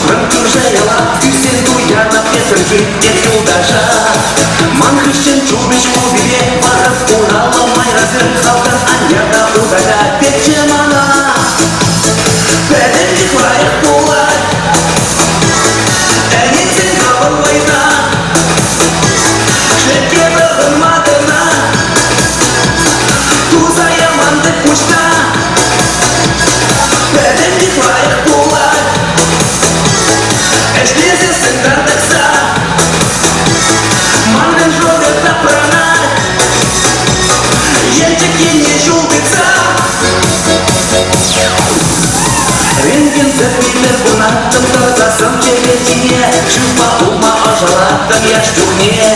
Ranking zajęła i syntuja na piosenki nie uderza. Man Christian czubyczku wie, warów uralo maj razem Halkan Aniada udaga piecie mana. Pedem nie chwaja kulaj, Enicin kabal wajna. Szlepkie brałem materna, tu zajamande kuśna. Pedem nie chwaja kulaj, Eślizie syndarteksa. Манен жовет та прана, єнчики не жубиться. Рентген запример бунаттым тазасым черетине, Шума ума ожалаттым яштухне.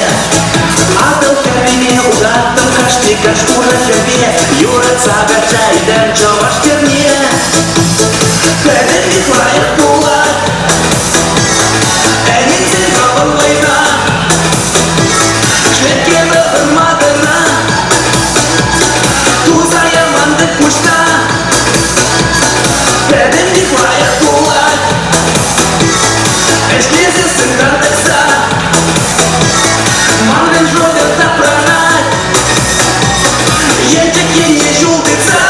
Атыл кәбине удаттым кашти кашкура жерде, Юрат сага чайдан чаваш терне. Пәден не хвайық булат, Әнинсен кабыл вайна. Шlepkie brałem materna, tu zajamande kuśna. Pedem nie chwaja kulaj, Eślizie syndarteksa. Mangen żowiat ta prana, Єнчики не жубиться.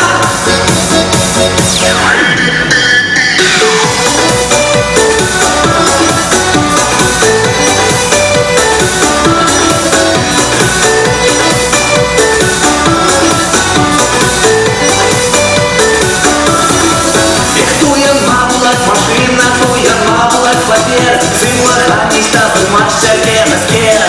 Машина, туя, мавлать, папер, Сымла, ханиста, бумажча, кемескер.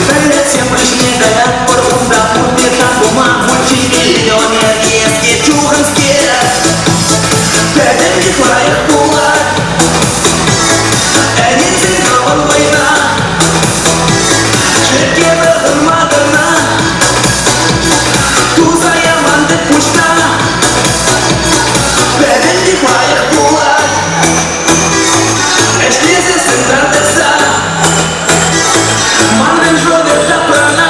Дайля всем пришли, горят, порунда, пурпи, там бумаг, мультимиллионер, есть и чуханскер. Пядем не хваят кулак, Эницин кабал война. Шlepkie brałem materna, tu zajamande kuśna. Пядем не хваят кулак, Eślizie syndarteksa. Mangen żowiat ta prana,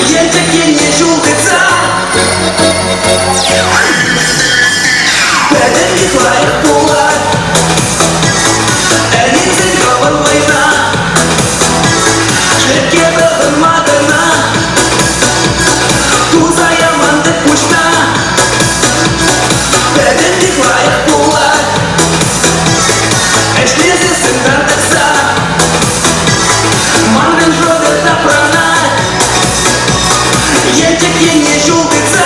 єнчики не жубиться. Пядем не хваят кулак, Эницин кабал война. Шlepkie brałem materna, tu zajamande kuśna. Пядем не хваят кулак, Eślizie syndarteksa. Mangen żowiat ta prana, єнчики не жубиться.